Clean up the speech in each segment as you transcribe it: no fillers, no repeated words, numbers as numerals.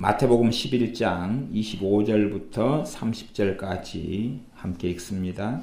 마태복음 11장 25절부터 30절까지 함께 읽습니다.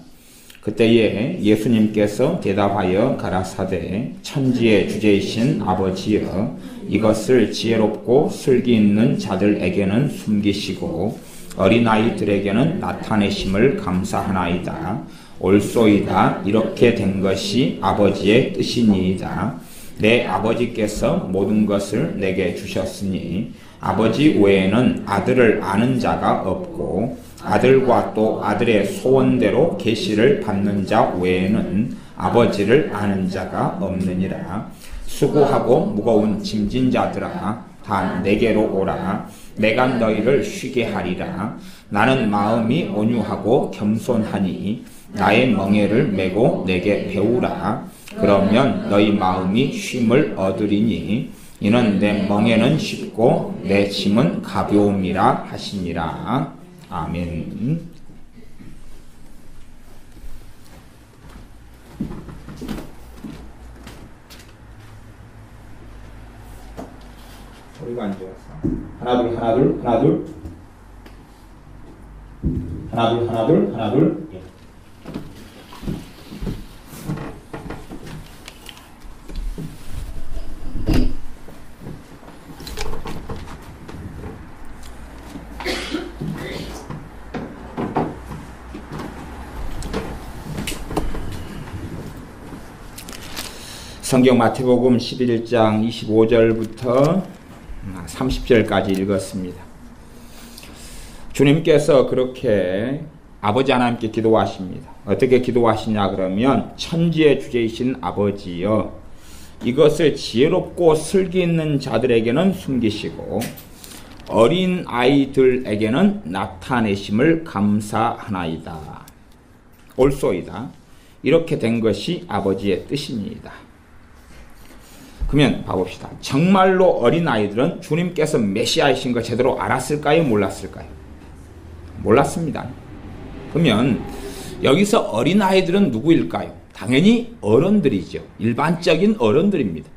그때에 예수님께서 대답하여 가라사대 천지의 주제이신 아버지여 이것을 지혜롭고 슬기 있는 자들에게는 숨기시고 어린아이들에게는 나타내심을 감사하나이다. 옳소이다. 이렇게 된 것이 아버지의 뜻이니이다. 내 아버지께서 모든 것을 내게 주셨으니 아버지 외에는 아들을 아는 자가 없고 아들과 또 아들의 소원대로 계시를 받는 자 외에는 아버지를 아는 자가 없느니라. 수고하고 무거운 짐진 자들아 다 내게로 오라. 내가 너희를 쉬게 하리라. 나는 마음이 온유하고 겸손하니 나의 멍에를 메고 내게 배우라. 그러면 너희 마음이 쉼을 얻으리니 이는 내 멍에는 쉽고 내 짐은 가벼움이라 하시니라. 아멘. 소리가 안 좋았어. 하나 둘 하나 둘 하나 둘 하나 둘 하나 둘 하나 둘. 성경 마태복음 11장 25절부터 30절까지 읽었습니다. 주님께서 그렇게 아버지 하나님께 기도하십니다. 어떻게 기도하시냐 그러면 천지의 주제이신 아버지여 이것을 지혜롭고 슬기 있는 자들에게는 숨기시고 어린 아이들에게는 나타내심을 감사하나이다. 옳소이다. 이렇게 된 것이 아버지의 뜻입니다. 그러면 봐봅시다. 정말로 어린아이들은 주님께서 메시아이신 거 제대로 알았을까요? 몰랐을까요? 몰랐습니다. 그러면 여기서 어린아이들은 누구일까요? 당연히 어른들이죠. 일반적인 어른들입니다.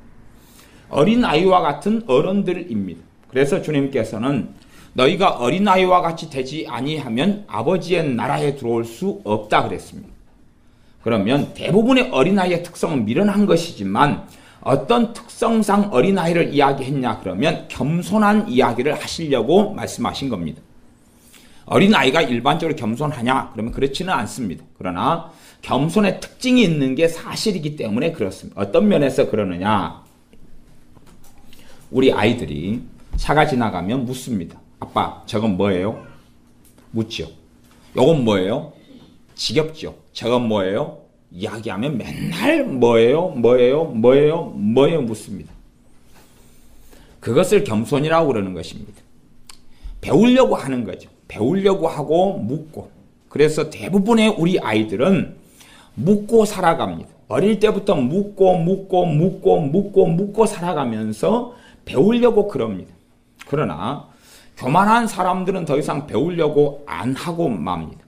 어린아이와 같은 어른들입니다. 그래서 주님께서는 너희가 어린아이와 같이 되지 아니하면 아버지의 나라에 들어올 수 없다 그랬습니다. 그러면 대부분의 어린아이의 특성은 미련한 것이지만 어떤 특성상 어린아이를 이야기했냐 그러면 겸손한 이야기를 하시려고 말씀하신 겁니다. 어린아이가 일반적으로 겸손하냐 그러면 그렇지는 않습니다. 그러나 겸손의 특징이 있는 게 사실이기 때문에 그렇습니다. 어떤 면에서 그러느냐, 우리 아이들이 차가 지나가면 묻습니다. 아빠 저건 뭐예요? 묻죠. 요건 뭐예요? 지겹죠. 저건 뭐예요? 이야기하면 맨날 뭐예요 묻습니다. 그것을 겸손이라고 그러는 것입니다. 배우려고 하는 거죠. 배우려고 하고 묻고. 그래서 대부분의 우리 아이들은 묻고 살아갑니다. 어릴 때부터 묻고 살아가면서 배우려고 그럽니다. 그러나 교만한 사람들은 더 이상 배우려고 안 하고 맙니다.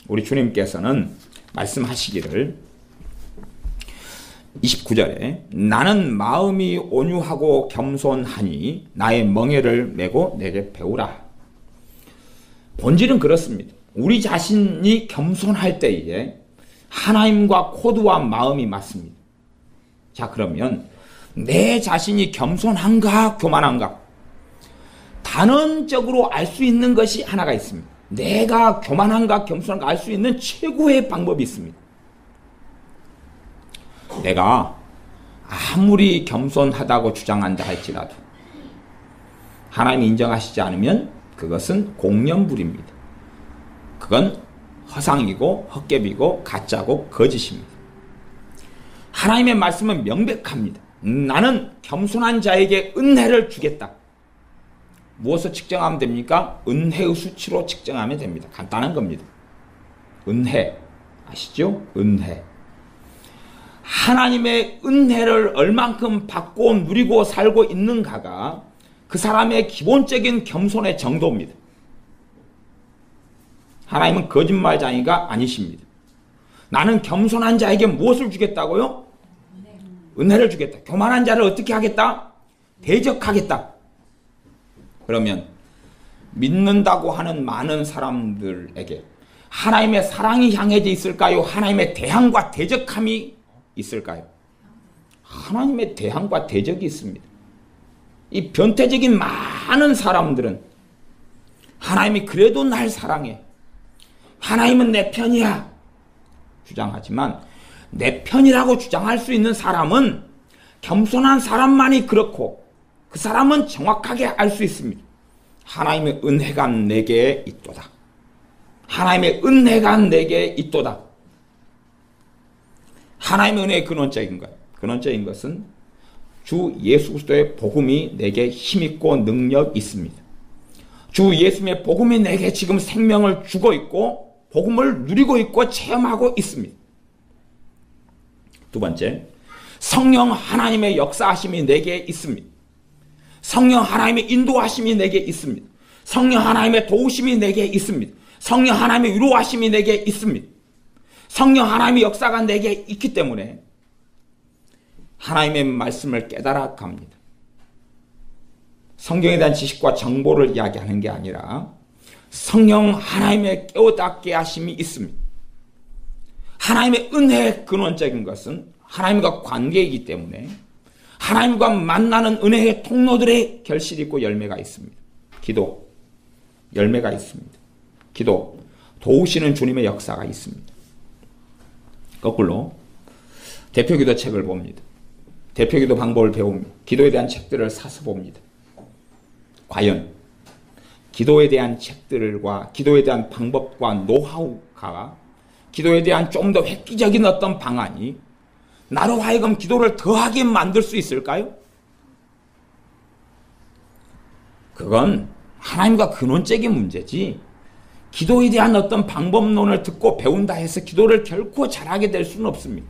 우리 주님께서는 말씀하시기를 29절에 나는 마음이 온유하고 겸손하니 나의 멍에를 메고 내게 배우라. 본질은 그렇습니다. 우리 자신이 겸손할 때에 하나님과 코드와 마음이 맞습니다. 자, 그러면 내 자신이 겸손한가 교만한가 단언적으로 알 수 있는 것이 하나가 있습니다. 내가 교만한가 겸손한가 알 수 있는 최고의 방법이 있습니다. 내가 아무리 겸손하다고 주장한다 할지라도 하나님이 인정하시지 않으면 그것은 공연불입니다. 그건 허상이고 헛개비고 가짜고 거짓입니다. 하나님의 말씀은 명백합니다. 나는 겸손한 자에게 은혜를 주겠다. 무엇을 측정하면 됩니까? 은혜의 수치로 측정하면 됩니다. 간단한 겁니다. 은혜 아시죠? 은혜. 하나님의 은혜를 얼만큼 받고 누리고 살고 있는가가 그 사람의 기본적인 겸손의 정도입니다. 하나님은 거짓말쟁이가 아니십니다. 나는 겸손한 자에게 무엇을 주겠다고요? 은혜를 주겠다. 교만한 자를 어떻게 하겠다? 대적하겠다. 그러면 믿는다고 하는 많은 사람들에게 하나님의 사랑이 향해져 있을까요? 하나님의 대항과 대적함이 있을까요? 하나님의 대항과 대적이 있습니다. 이 변태적인 많은 사람들은 하나님이 그래도 날 사랑해, 하나님은 내 편이야 주장하지만, 내 편이라고 주장할 수 있는 사람은 겸손한 사람만이 그렇고, 그 사람은 정확하게 알 수 있습니다. 하나님의 은혜가 내게 있도다. 하나님의 은혜가 내게 있도다. 하나님의 은혜의 근원적인 것, 근원적인 것은 주 예수 그리스도의 복음이 내게 힘있고 능력 있습니다. 주 예수님의 복음이 내게 지금 생명을 주고 있고 복음을 누리고 있고 체험하고 있습니다. 두 번째, 성령 하나님의 역사하심이 내게 있습니다. 성령 하나님의 인도하심이 내게 있습니다. 성령 하나님의 도우심이 내게 있습니다. 성령 하나님의 위로하심이 내게 있습니다. 성령 하나님의 역사가 내게 있기 때문에 하나님의 말씀을 깨달아 갑니다. 성경에 대한 지식과 정보를 이야기하는 게 아니라 성령 하나님의 깨닫게 하심이 있습니다. 하나님의 은혜의 근원적인 것은 하나님과 관계이기 때문에 하나님과 만나는 은혜의 통로들의 결실이 있고 열매가 있습니다. 기도, 열매가 있습니다. 기도, 도우시는 주님의 역사가 있습니다. 거꾸로 대표기도 책을 봅니다. 대표기도 방법을 배웁니다. 기도에 대한 책들을 사서 봅니다. 과연 기도에 대한 책들과 기도에 대한 방법과 노하우가, 기도에 대한 좀 더 획기적인 어떤 방안이 나로 하여금 기도를 더하게 만들 수 있을까요? 그건 하나님과 근원적인 문제지, 기도에 대한 어떤 방법론을 듣고 배운다 해서 기도를 결코 잘하게 될 수는 없습니다.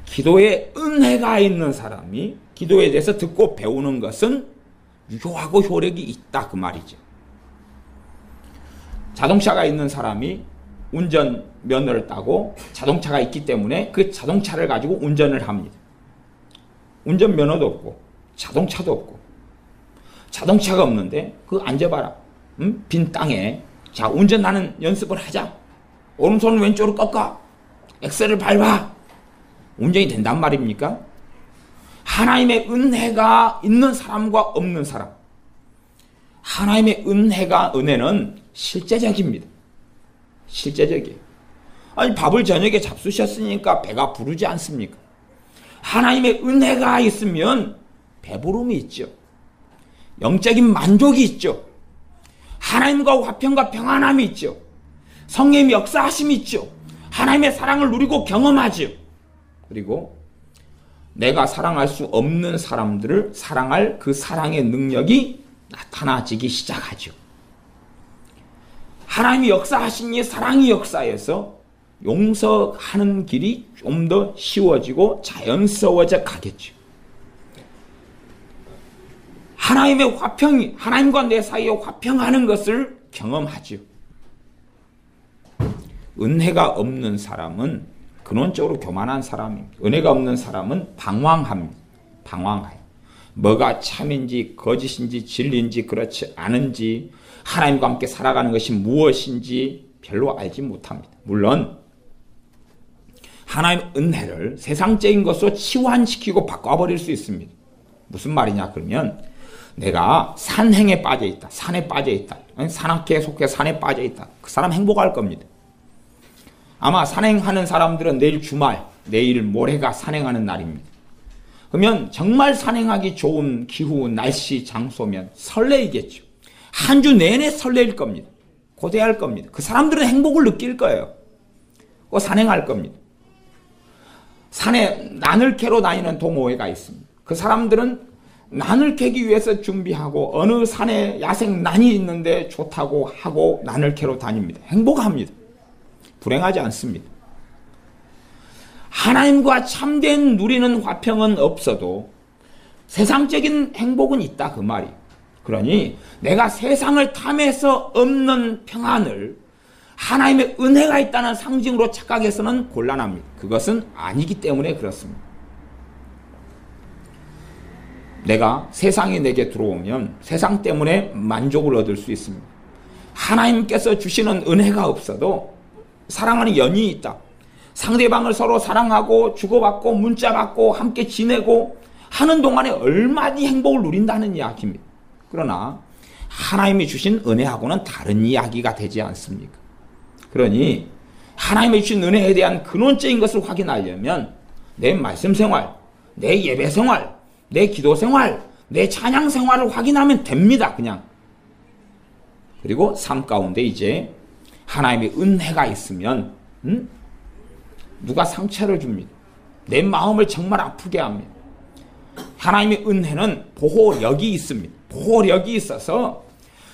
기도에 은혜가 있는 사람이 기도에 대해서 듣고 배우는 것은 유효하고 효력이 있다, 그 말이죠. 자동차가 있는 사람이 운전면허를 따고 자동차가 있기 때문에 그 자동차를 가지고 운전을 합니다. 운전면허도 없고 자동차도 없고, 자동차가 없는데 그거 앉아봐라, 빈 땅에. 자, 운전하는 연습을 하자. 오른손 왼쪽으로 꺾어, 엑셀을 밟아. 운전이 된단 말입니까? 하나님의 은혜가 있는 사람과 없는 사람, 하나님의 은혜는 실제적입니다. 실제적이에요. 아니, 밥을 저녁에 잡수셨으니까 배가 부르지 않습니까? 하나님의 은혜가 있으면 배부름이 있죠. 영적인 만족이 있죠. 하나님과 화평과 평안함이 있죠. 성령의 역사하심이 있죠. 하나님의 사랑을 누리고 경험하죠. 그리고 내가 사랑할 수 없는 사람들을 사랑할 그 사랑의 능력이 나타나지기 시작하죠. 하나님이 역사하시니 사랑의 역사에서 용서하는 길이 좀 더 쉬워지고 자연스러워져 가겠죠. 하나님의 화평이, 하나님과 내 사이에 화평하는 것을 경험하죠. 은혜가 없는 사람은 근원적으로 교만한 사람입니다. 은혜가 없는 사람은 방황합니다. 방황해요. 뭐가 참인지 거짓인지 진리인지 그렇지 않은지, 하나님과 함께 살아가는 것이 무엇인지 별로 알지 못합니다. 물론 하나님의 은혜를 세상적인 것으로 치환시키고 바꿔버릴 수 있습니다. 무슨 말이냐 그러면, 내가 산행에 빠져 있다, 산에 빠져 있다, 산악회에 속해 산에 빠져 있다, 그 사람 행복할 겁니다. 아마 산행하는 사람들은 내일 주말, 내일 모레가 산행하는 날입니다. 그러면 정말 산행하기 좋은 기후, 날씨, 장소면 설레이겠죠. 한 주 내내 설레일 겁니다. 고대할 겁니다. 그 사람들은 행복을 느낄 거예요. 산행할 겁니다. 산에 난을 캐러 다니는 동호회가 있습니다. 그 사람들은 난을 캐기 위해서 준비하고 어느 산에 야생 난이 있는데 좋다고 하고 난을 캐러 다닙니다. 행복합니다. 불행하지 않습니다. 하나님과 참된 누리는 화평은 없어도 세상적인 행복은 있다, 그 말이에요. 그러니 내가 세상을 탐해서 얻는 평안을 하나님의 은혜가 있다는 상징으로 착각해서는 곤란합니다. 그것은 아니기 때문에 그렇습니다. 내가 세상이 내게 들어오면 세상 때문에 만족을 얻을 수 있습니다. 하나님께서 주시는 은혜가 없어도 사랑하는 연인이 있다. 상대방을 서로 사랑하고 주고받고 문자받고 함께 지내고 하는 동안에 얼마나 행복을 누린다는 이야기입니다. 그러나 하나님이 주신 은혜하고는 다른 이야기가 되지 않습니까? 그러니 하나님이 주신 은혜에 대한 근원적인 것을 확인하려면 내 말씀 생활, 내 예배 생활, 내 기도 생활, 내 찬양 생활을 확인하면 됩니다. 그냥. 그리고 삶 가운데 이제 하나님의 은혜가 있으면 누가 상처를 줍니다. 내 마음을 정말 아프게 합니다. 하나님의 은혜는 보호력이 있습니다. 보호력이 있어서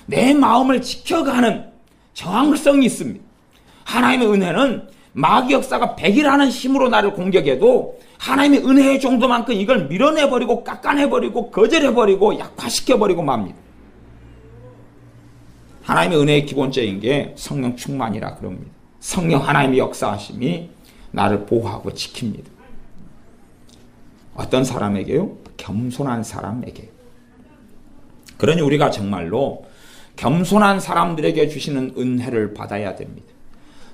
내 마음을 지켜가는 저항성이 있습니다. 하나님의 은혜는 마귀 역사가 100이라는 힘으로 나를 공격해도 하나님의 은혜의 정도만큼 이걸 밀어내버리고 깎아내버리고 거절해버리고 약화시켜버리고 맙니다. 하나님의 은혜의 기본적인 게 성령 충만이라 그럽니다. 성령 하나님의 역사하심이 나를 보호하고 지킵니다. 어떤 사람에게요? 겸손한 사람에게. 그러니 우리가 정말로 겸손한 사람들에게 주시는 은혜를 받아야 됩니다.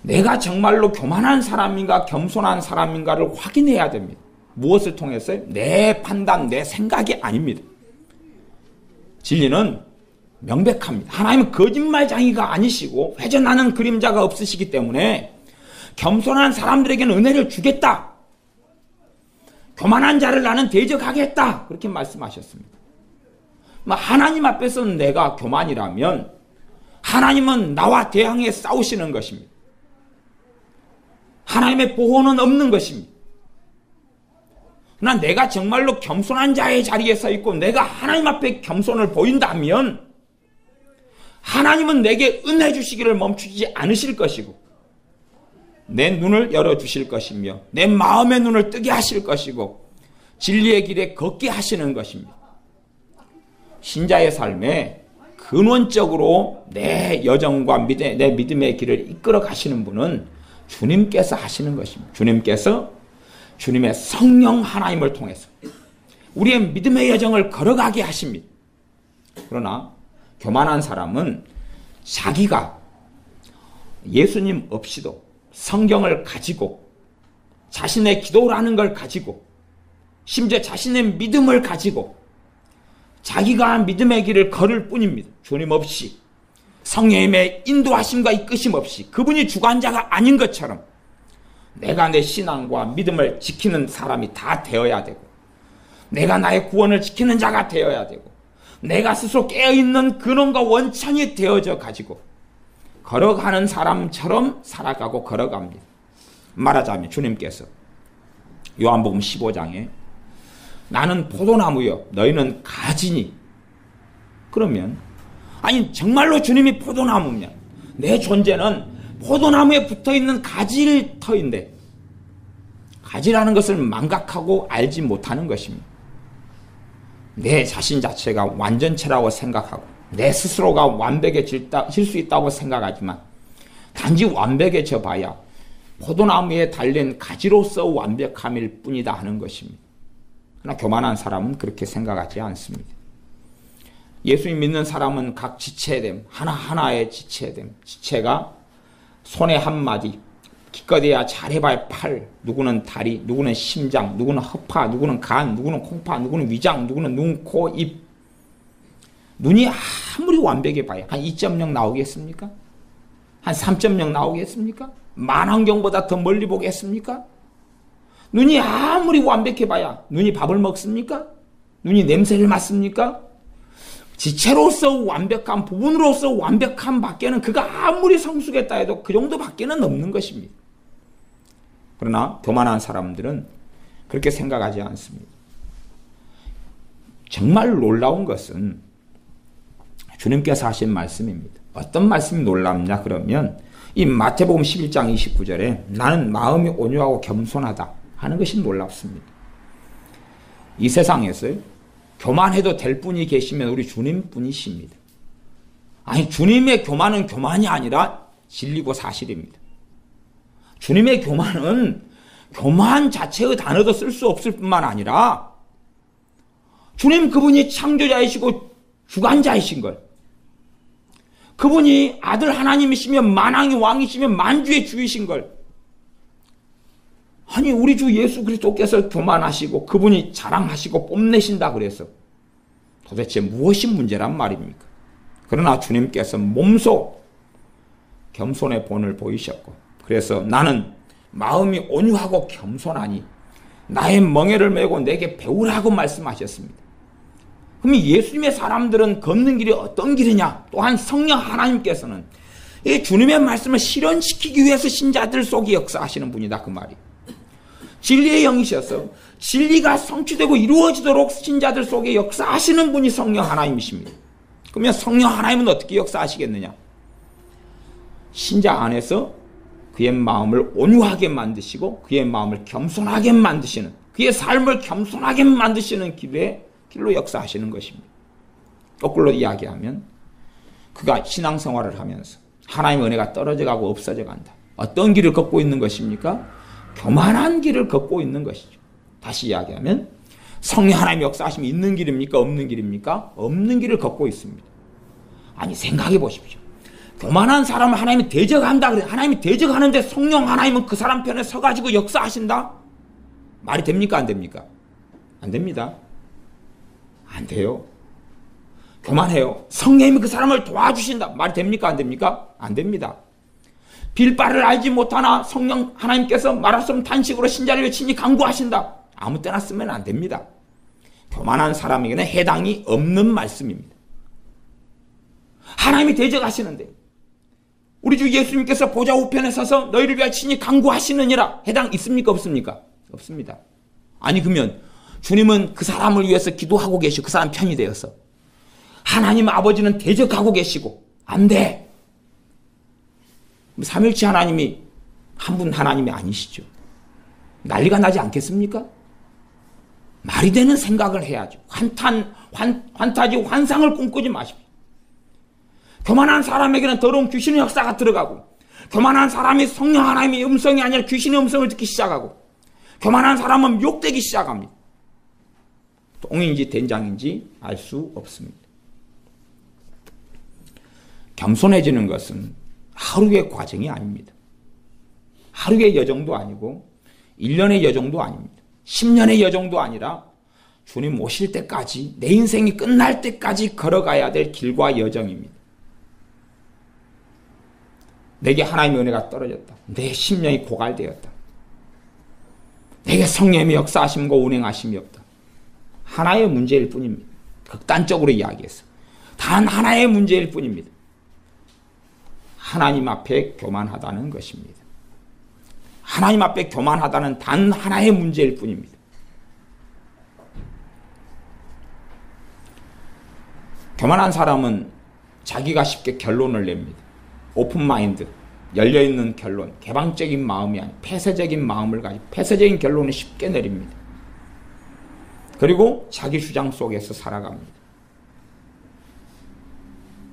내가 정말로 교만한 사람인가 겸손한 사람인가를 확인해야 됩니다. 무엇을 통해서요? 내 판단, 내 생각이 아닙니다. 진리는 명백합니다. 하나님은 거짓말장이가 아니시고 회전하는 그림자가 없으시기 때문에 겸손한 사람들에게는 은혜를 주겠다. 교만한 자를 나는 대적하겠다. 그렇게 말씀하셨습니다. 하나님 앞에서는 내가 교만이라면 하나님은 나와 대항해 싸우시는 것입니다. 하나님의 보호는 없는 것입니다. 그러나 내가 정말로 겸손한 자의 자리에 서 있고 내가 하나님 앞에 겸손을 보인다면 하나님은 내게 은혜 주시기를 멈추지 않으실 것이고 내 눈을 열어주실 것이며 내 마음의 눈을 뜨게 하실 것이고 진리의 길에 걷게 하시는 것입니다. 신자의 삶에 근원적으로 내 여정과 내 믿음의 길을 이끌어 가시는 분은 주님께서 하시는 것입니다. 주님께서 주님의 성령 하나님을 통해서 우리의 믿음의 여정을 걸어가게 하십니다. 그러나 교만한 사람은 자기가 예수님 없이도 성경을 가지고 자신의 기도라는 걸 가지고 심지어 자신의 믿음을 가지고 자기가 믿음의 길을 걸을 뿐입니다. 주님 없이 성령님의 인도하심과 이끄심 없이 그분이 주관자가 아닌 것처럼 내가 내 신앙과 믿음을 지키는 사람이 다 되어야 되고 내가 나의 구원을 지키는 자가 되어야 되고 내가 스스로 깨어있는 근원과 원천이 되어져 가지고 걸어가는 사람처럼 살아가고 걸어갑니다. 말하자면 주님께서 요한복음 15장에 나는 포도나무여 너희는 가지니 그러면 아니 정말로 주님이 포도나무냐 내 존재는 포도나무에 붙어있는 가지터인데 가지라는 것을 망각하고 알지 못하는 것입니다. 내 자신 자체가 완전체라고 생각하고 내 스스로가 완벽해질 수 있다고 생각하지만 단지 완벽해져 봐야 포도나무에 달린 가지로서 완벽함일 뿐이다 하는 것입니다. 그러나 교만한 사람은 그렇게 생각하지 않습니다. 예수님 믿는 사람은 각 지체됨, 하나하나의 지체됨, 지체가 손에 한 마디, 기껏해야 잘해봐야 팔, 누구는 다리, 누구는 심장, 누구는 허파, 누구는 간, 누구는 콩파, 누구는 위장, 누구는 눈, 코, 입. 눈이 아무리 완벽해 봐야 한 2.0 나오겠습니까? 한 3.0 나오겠습니까? 만환경보다 더 멀리 보겠습니까? 눈이 아무리 완벽해 봐야 눈이 밥을 먹습니까? 눈이 냄새를 맡습니까? 지체로서 완벽한 부분으로서 완벽한 밖에는 그가 아무리 성숙했다 해도 그 정도 밖에는 없는 것입니다. 그러나 교만한 사람들은 그렇게 생각하지 않습니다. 정말 놀라운 것은 주님께서 하신 말씀입니다. 어떤 말씀이 놀랍냐 그러면 이 마태복음 11장 29절에 나는 마음이 온유하고 겸손하다 하는 것이 놀랍습니다. 이 세상에서요 교만해도 될 분이 계시면 우리 주님뿐이십니다. 아니 주님의 교만은 교만이 아니라 진리고 사실입니다. 주님의 교만은 교만 자체의 단어도 쓸 수 없을 뿐만 아니라 주님 그분이 창조자이시고 주관자이신 걸, 그분이 아들 하나님이시며 만왕의 왕이시며 만주의 주이신 걸, 아니 우리 주 예수 그리스도께서 교만하시고 그분이 자랑하시고 뽐내신다 그래서 도대체 무엇이 문제란 말입니까? 그러나 주님께서 몸소 겸손의 본을 보이셨고, 그래서 나는 마음이 온유하고 겸손하니 나의 멍에를 메고 내게 배우라고 말씀하셨습니다. 그럼 예수님의 사람들은 걷는 길이 어떤 길이냐? 또한 성령 하나님께서는 이 주님의 말씀을 실현시키기 위해서 신자들 속에 역사하시는 분이다 그 말이. 진리의 영이셔서 진리가 성취되고 이루어지도록 신자들 속에 역사하시는 분이 성령 하나님이십니다. 그러면 성령 하나님은 어떻게 역사하시겠느냐? 신자 안에서 그의 마음을 온유하게 만드시고 그의 마음을 겸손하게 만드시는, 그의 삶을 겸손하게 만드시는 길로 역사하시는 것입니다. 거꾸로 이야기하면 그가 신앙생활을 하면서 하나님의 은혜가 떨어져가고 없어져 간다. 어떤 길을 걷고 있는 것입니까? 교만한 길을 걷고 있는 것이죠. 다시 이야기하면 성령 하나님의 역사하심이 있는 길입니까? 없는 길입니까? 없는 길을 걷고 있습니다. 아니 생각해 보십시오. 교만한 사람을 하나님이 대적한다 그래. 하나님이 대적하는데 성령 하나님은 그 사람 편에 서가지고 역사하신다? 말이 됩니까? 안 됩니까? 안 됩니다. 안 돼요. 교만해요. 성령님이 그 사람을 도와주신다. 말이 됩니까? 안 됩니까? 안 됩니다. 빌바를 알지 못하나 성령 하나님께서 말할 수 없는 탄식으로 신자를 위해 친히 간구하신다. 아무 때나 쓰면 안 됩니다. 교만한 사람에게는 해당이 없는 말씀입니다. 하나님이 대적하시는데 우리 주 예수님께서 보좌 우편에 서서 너희를 위하여 친히 간구하시느니라 해당 있습니까? 없습니까? 없습니다. 아니 그러면 주님은 그 사람을 위해서 기도하고 계시고 그 사람 편이 되어서 하나님 아버지는 대적하고 계시고 안 돼. 삼일치 하나님이 한 분 하나님이 아니시죠. 난리가 나지 않겠습니까? 말이 되는 생각을 해야죠. 환타지 환상을 꿈꾸지 마십시오. 교만한 사람에게는 더러운 귀신의 역사가 들어가고, 교만한 사람이 성령 하나님의 음성이 아니라 귀신의 음성을 듣기 시작하고, 교만한 사람은 욕되기 시작합니다. 똥인지 된장인지 알 수 없습니다. 겸손해지는 것은 하루의 과정이 아닙니다. 하루의 여정도 아니고 1년의 여정도 아닙니다. 10년의 여정도 아니라 주님 오실 때까지, 내 인생이 끝날 때까지 걸어가야 될 길과 여정입니다. 내게 하나님의 은혜가 떨어졌다. 내 심령이 고갈되었다. 내게 성령의 역사하심과 운행하심이 없다. 하나의 문제일 뿐입니다. 극단적으로 이야기해서 단 하나의 문제일 뿐입니다. 하나님 앞에 교만하다는 것입니다. 하나님 앞에 교만하다는 단 하나의 문제일 뿐입니다. 교만한 사람은 자기가 쉽게 결론을 냅니다. 오픈마인드, 열려있는 결론, 개방적인 마음이 아닌 폐쇄적인 마음을 가지고 폐쇄적인 결론을 쉽게 내립니다. 그리고 자기 주장 속에서 살아갑니다.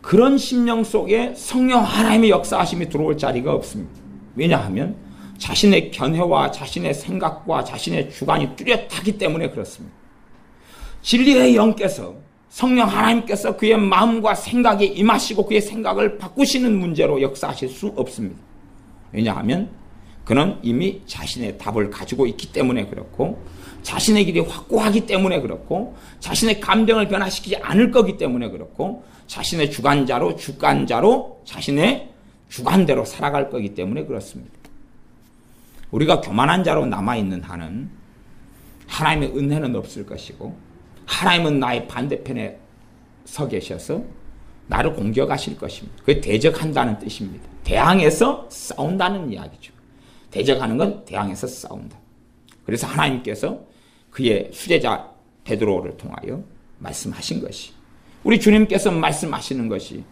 그런 심령 속에 성령 하나님의 역사하심이 들어올 자리가 없습니다. 왜냐하면 자신의 견해와 자신의 생각과 자신의 주관이 뚜렷하기 때문에 그렇습니다. 진리의 영께서, 성령 하나님께서 그의 마음과 생각에 임하시고 그의 생각을 바꾸시는 문제로 역사하실 수 없습니다. 왜냐하면 그는 이미 자신의 답을 가지고 있기 때문에 그렇고, 자신의 길이 확고하기 때문에 그렇고, 자신의 감정을 변화시키지 않을 거기 때문에 그렇고, 자신의 주관자로 자신의 주관대로 살아갈 거기 때문에 그렇습니다. 우리가 교만한 자로 남아있는 한은 하나님의 은혜는 없을 것이고, 하나님은 나의 반대편에 서 계셔서 나를 공격하실 것입니다. 그게 대적한다는 뜻입니다. 대항해서 싸운다는 이야기죠. 대적하는 건 대항해서 싸운다. 그래서 하나님께서 그의 수제자 베드로를 통하여 말씀하신 것이, 우리 주님께서 말씀하시는 것이,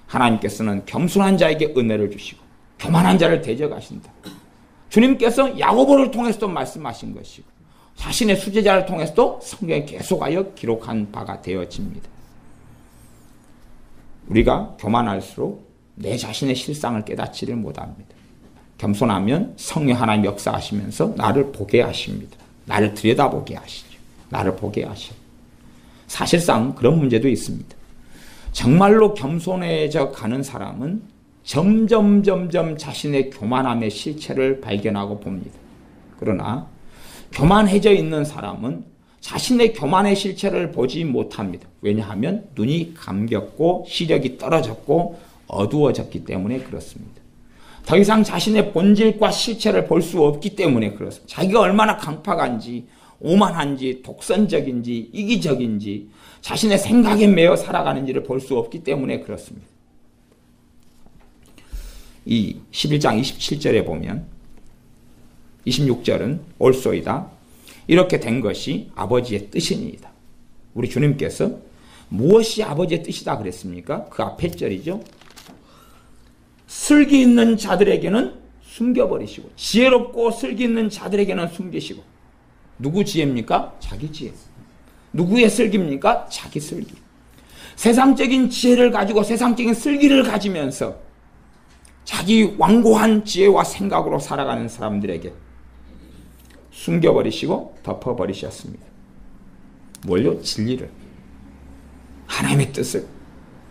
하나님께서는 겸손한 자에게 은혜를 주시고 교만한 자를 대적하신다. 주님께서 야고보를 통해서도 말씀하신 것이고 자신의 수제자를 통해서도 성경에 계속하여 기록한 바가 되어집니다. 우리가 교만할수록 내 자신의 실상을 깨닫지를 못합니다. 겸손하면 성령 하나님 역사하시면서 나를 보게 하십니다. 나를 들여다보게 하시죠. 나를 보게 하셔. 사실상 그런 문제도 있습니다. 정말로 겸손해져 가는 사람은 점점 자신의 교만함의 실체를 발견하고 봅니다. 그러나 교만해져 있는 사람은 자신의 교만의 실체를 보지 못합니다. 왜냐하면 눈이 감겼고 시력이 떨어졌고 어두워졌기 때문에 그렇습니다. 더 이상 자신의 본질과 실체를 볼 수 없기 때문에 그렇습니다. 자기가 얼마나 강팍한지, 오만한지, 독선적인지, 이기적인지, 자신의 생각에 매여 살아가는지를 볼 수 없기 때문에 그렇습니다. 이 11장 27절에 보면 26절은 올소이다. 이렇게 된 것이 아버지의 뜻이니이다. 우리 주님께서 무엇이 아버지의 뜻이다 그랬습니까? 그 앞에 절이죠. 슬기 있는 자들에게는 숨겨버리시고 지혜롭고 슬기 있는 자들에게는 숨기시고. 누구 지혜입니까? 자기 지혜. 누구의 슬기입니까? 자기 슬기. 세상적인 지혜를 가지고 세상적인 슬기를 가지면서 자기 완고한 지혜와 생각으로 살아가는 사람들에게 숨겨버리시고 덮어버리셨습니다. 뭘요? 진리를. 하나님의 뜻을,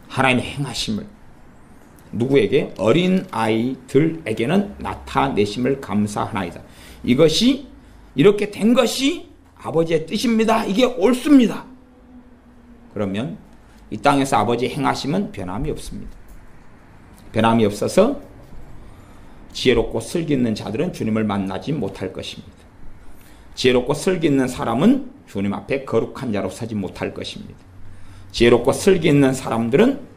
하나님의 행하심을 누구에게? 어린 아이들에게는 나타내심을 감사하나이다. 이것이 이렇게 된 것이 아버지의 뜻입니다. 이게 옳습니다. 그러면 이 땅에서 아버지의 행하심은 변함이 없습니다. 변함이 없어서 지혜롭고 슬기 있는 자들은 주님을 만나지 못할 것입니다. 지혜롭고 슬기 있는 사람은 주님 앞에 거룩한 자로 서지 못할 것입니다. 지혜롭고 슬기 있는 사람들은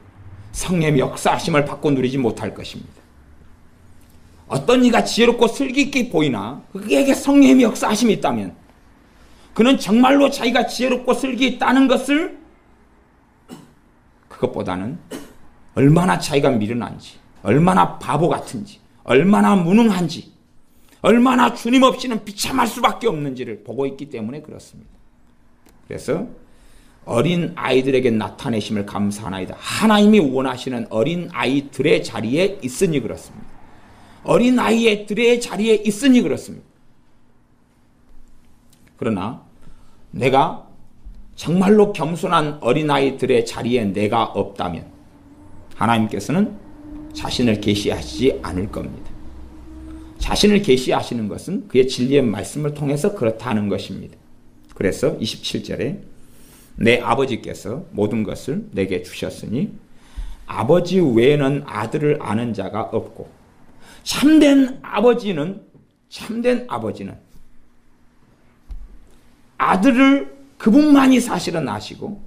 성령의 역사하심을 받고 누리지 못할 것입니다. 어떤 이가 지혜롭고 슬기 있게 보이나 그에게 성령의 역사하심이 있다면 그는 정말로 자기가 지혜롭고 슬기 있다는 것을 그것보다는 얼마나 자기가 미련한지, 얼마나 바보 같은지, 얼마나 무능한지, 얼마나 주님 없이는 비참할 수밖에 없는지를 보고 있기 때문에 그렇습니다. 그래서 어린 아이들에게 나타내심을 감사하나이다. 하나님이 원하시는 어린 아이들의 자리에 있으니 그렇습니다. 어린 아이들의 자리에 있으니 그렇습니다. 그러나 내가 정말로 겸손한 어린아이들의 자리에 내가 없다면 하나님께서는 자신을 계시하시지 않을 겁니다. 자신을 계시하시는 것은 그의 진리의 말씀을 통해서 그렇다는 것입니다. 그래서 27절에 내 아버지께서 모든 것을 내게 주셨으니 아버지 외에는 아들을 아는 자가 없고 참된 아버지는 아들을 그분만이 사실은 아시고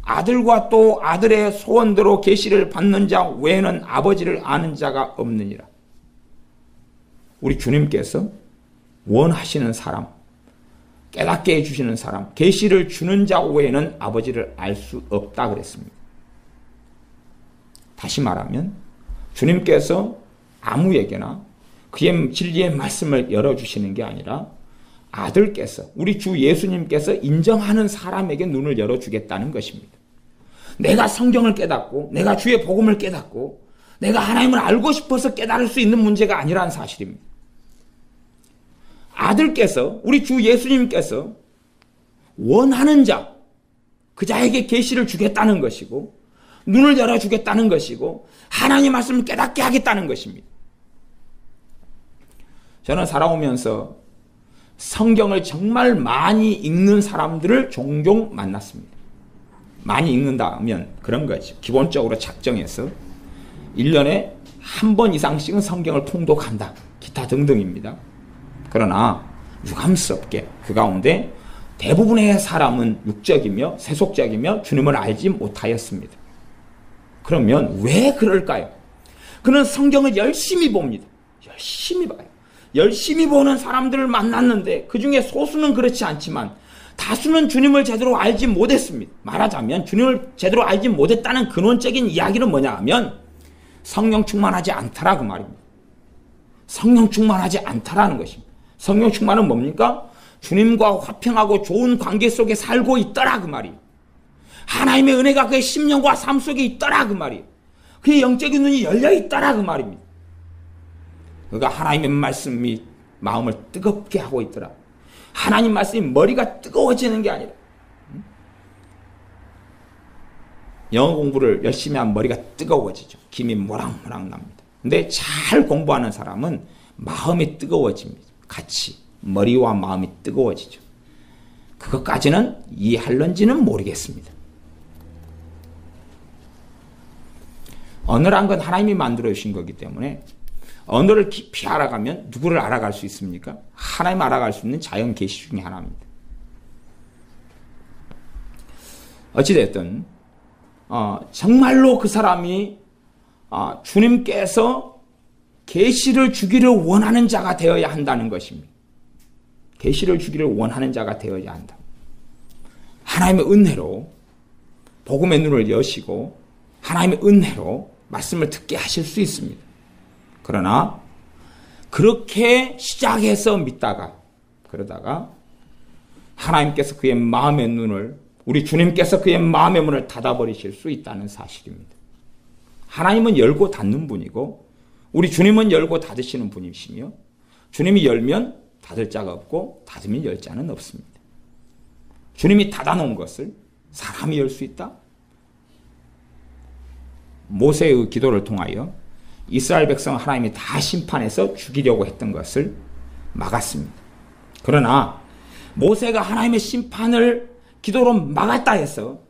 아들과 또 아들의 소원대로 계시를 받는 자 외에는 아버지를 아는 자가 없느니라. 우리 주님께서 원하시는 사람, 깨닫게 해주시는 사람, 계시를 주는 자 외에는 아버지를 알 수 없다 그랬습니다. 다시 말하면 주님께서 아무에게나 그의 진리의 말씀을 열어주시는 게 아니라 아들께서, 우리 주 예수님께서 인정하는 사람에게 눈을 열어주겠다는 것입니다. 내가 성경을 깨닫고 내가 주의 복음을 깨닫고 내가 하나님을 알고 싶어서 깨달을 수 있는 문제가 아니라는 사실입니다. 아들께서, 우리 주 예수님께서 원하는 자, 그 자에게 계시를 주겠다는 것이고 눈을 열어주겠다는 것이고 하나님 말씀을 깨닫게 하겠다는 것입니다. 저는 살아오면서 성경을 정말 많이 읽는 사람들을 종종 만났습니다. 많이 읽는다면 그런 거죠. 기본적으로 작정해서 1년에 한 번 이상씩은 성경을 통독한다. 기타 등등입니다. 그러나 유감스럽게 그 가운데 대부분의 사람은 육적이며 세속적이며 주님을 알지 못하였습니다. 그러면 왜 그럴까요? 그는 성경을 열심히 봅니다. 열심히 봐요. 열심히 보는 사람들을 만났는데 그 중에 소수는 그렇지 않지만 다수는 주님을 제대로 알지 못했습니다. 말하자면 주님을 제대로 알지 못했다는 근원적인 이야기는 뭐냐 하면 성령 충만하지 않다라 그 말입니다. 성령 충만하지 않다라는 것입니다. 성령 충만은 뭡니까? 주님과 화평하고 좋은 관계 속에 살고 있더라 그 말이에요. 하나님의 은혜가 그의 심령과 삶 속에 있더라 그 말이에요. 그의 영적인 눈이 열려 있더라 그 말입니다. 그가 하나님의 말씀이 마음을 뜨겁게 하고 있더라. 하나님 말씀이 머리가 뜨거워지는 게 아니라 영어 공부를 열심히 하면 머리가 뜨거워지죠. 김이 모락모락 납니다. 근데 잘 공부하는 사람은 마음이 뜨거워집니다. 같이 머리와 마음이 뜨거워지죠. 그것까지는 이해할런지는 모르겠습니다. 언어란 건 하나님이 만들어 주신 거기 때문에 언어를 깊이 알아가면 누구를 알아갈 수 있습니까? 하나님 알아갈 수 있는 자연 계시 중에 하나입니다. 어찌됐든 정말로 그 사람이 주님께서 계시를 주기를 원하는 자가 되어야 한다는 것입니다. 계시를 주기를 원하는 자가 되어야 한다. 하나님의 은혜로 복음의 눈을 여시고 하나님의 은혜로 말씀을 듣게 하실 수 있습니다. 그러나 그렇게 시작해서 믿다가 그러다가 하나님께서 그의 마음의 눈을 우리 주님께서 그의 마음의 문을 닫아버리실 수 있다는 사실입니다. 하나님은 열고 닫는 분이고 우리 주님은 열고 닫으시는 분이시며 주님이 열면 닫을 자가 없고 닫으면 열 자는 없습니다. 주님이 닫아놓은 것을 사람이 열 수 있다? 모세의 기도를 통하여 이스라엘 백성 하나님이 다 심판해서 죽이려고 했던 것을 막았습니다. 그러나 모세가 하나님의 심판을 기도로 막았다 해서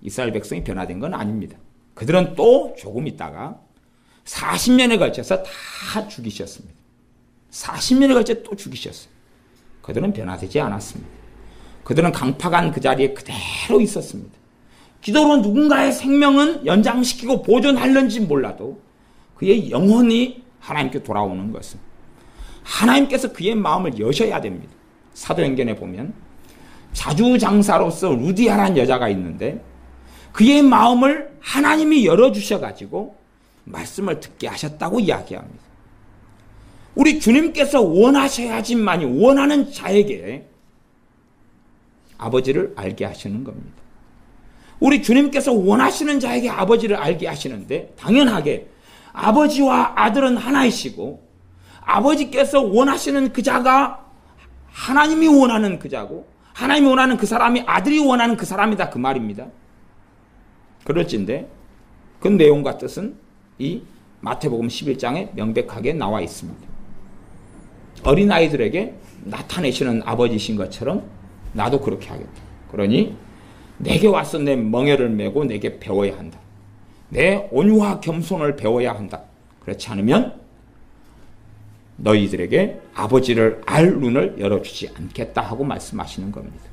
이스라엘 백성이 변화된 건 아닙니다. 그들은 또 조금 있다가 40년에 걸쳐서 다 죽이셨습니다. 40년에 걸쳐 또 죽이셨어요. 그들은 변화되지 않았습니다. 그들은 강팍한 그 자리에 그대로 있었습니다. 기도로 누군가의 생명은 연장시키고 보존하는지 몰라도 그의 영혼이 하나님께 돌아오는 것은 하나님께서 그의 마음을 여셔야 됩니다. 사도행전에 보면 자주장사로서 루디아라는 여자가 있는데 그의 마음을 하나님이 열어주셔가지고 말씀을 듣게 하셨다고 이야기합니다. 우리 주님께서 원하셔야지만이 원하는 자에게 아버지를 알게 하시는 겁니다. 우리 주님께서 원하시는 자에게 아버지를 알게 하시는데 당연하게 아버지와 아들은 하나이시고 아버지께서 원하시는 그 자가 하나님이 원하는 그 자고 하나님이 원하는 그 사람이 아들이 원하는 그 사람이다 그 말입니다. 그럴진데 그 내용과 뜻은 이 마태복음 11장에 명백하게 나와 있습니다. 어린아이들에게 나타내시는 아버지신 것처럼 나도 그렇게 하겠다. 그러니 내게 와서 내 멍에를 메고 내게 배워야 한다. 내 온유와 겸손을 배워야 한다. 그렇지 않으면 너희들에게 아버지를 알 눈을 열어주지 않겠다 하고 말씀하시는 겁니다.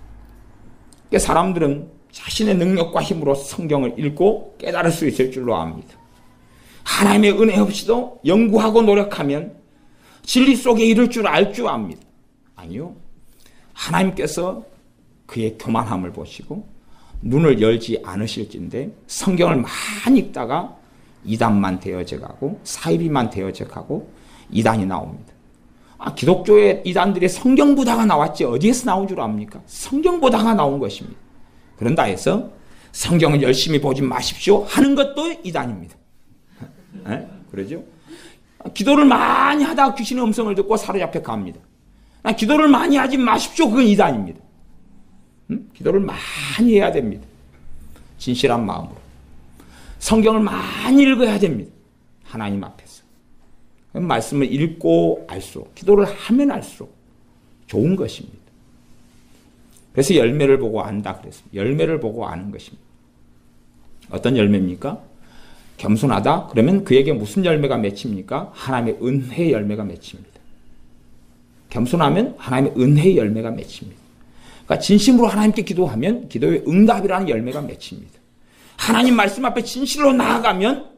그러니까 사람들은 자신의 능력과 힘으로 성경을 읽고 깨달을 수 있을 줄로 압니다. 하나님의 은혜 없이도 연구하고 노력하면 진리 속에 이를 줄 알 줄 압니다. 아니요. 하나님께서 그의 교만함을 보시고 눈을 열지 않으실진데 성경을 많이 읽다가 이단만 되어져 가고 사이비만 되어져 가고 이단이 나옵니다. 기독교의 이단들이 성경 보다가 나왔지 어디에서 나온 줄 압니까? 성경 보다가 나온 것입니다. 그런다 해서 성경을 열심히 보지 마십시오 하는 것도 이단입니다. 네? 그러죠? 기도를 많이 하다가 귀신의 음성을 듣고 사로잡혀 갑니다. 기도를 많이 하지 마십시오. 그건 이단입니다. 기도를 많이 해야 됩니다. 진실한 마음으로. 성경을 많이 읽어야 됩니다. 하나님 앞에서. 말씀을 읽고 알수록, 기도를 하면 알수록 좋은 것입니다. 그래서 열매를 보고 안다 그랬습니다. 열매를 보고 아는 것입니다. 어떤 열매입니까? 겸손하다? 그러면 그에게 무슨 열매가 맺힙니까? 하나님의 은혜의 열매가 맺힙니다. 겸손하면 하나님의 은혜의 열매가 맺힙니다. 그러니까 진심으로 하나님께 기도하면 기도의 응답이라는 열매가 맺힙니다. 하나님 말씀 앞에 진실로 나아가면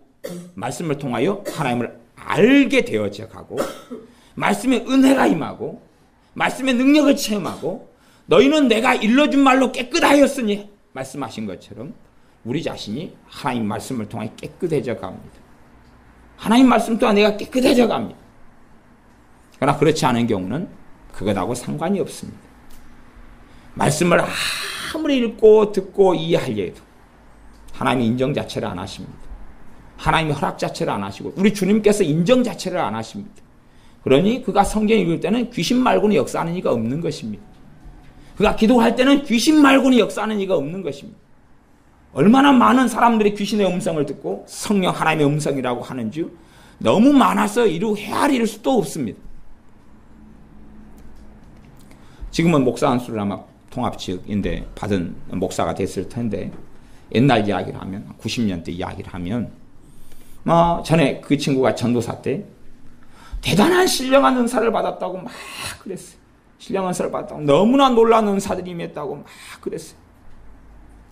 말씀을 통하여 하나님을 알게 되어져 가고 말씀의 은혜가 임하고 말씀의 능력을 체험하고 너희는 내가 일러준 말로 깨끗하였으니 말씀하신 것처럼 우리 자신이 하나님 말씀을 통해 깨끗해져 갑니다. 하나님 말씀 또한 내가 깨끗해져 갑니다. 그러나 그렇지 않은 경우는 그것하고 상관이 없습니다. 말씀을 아무리 읽고 듣고 이해하려 해도 하나님이 인정 자체를 안 하십니다. 하나님이 허락 자체를 안 하시고 우리 주님께서 인정 자체를 안 하십니다. 그러니 그가 성경 읽을 때는 귀신 말고는 역사하는 이가 없는 것입니다. 그가 기도할 때는 귀신 말고는 역사하는 이가 없는 것입니다. 얼마나 많은 사람들이 귀신의 음성을 듣고 성령 하나님의 음성이라고 하는지 너무 많아서 이루 헤아릴 수도 없습니다. 지금은 목사 안수를 아마 통합 지역인데 받은 목사가 됐을 텐데 옛날 이야기를 하면 90년대 이야기를 하면 전에 그 친구가 전도사 때 대단한 신령한 은사를 받았다고 막 그랬어요. 신령한 은사를 받았다고 너무나 놀라운 은사들이 임했다고 막 그랬어요.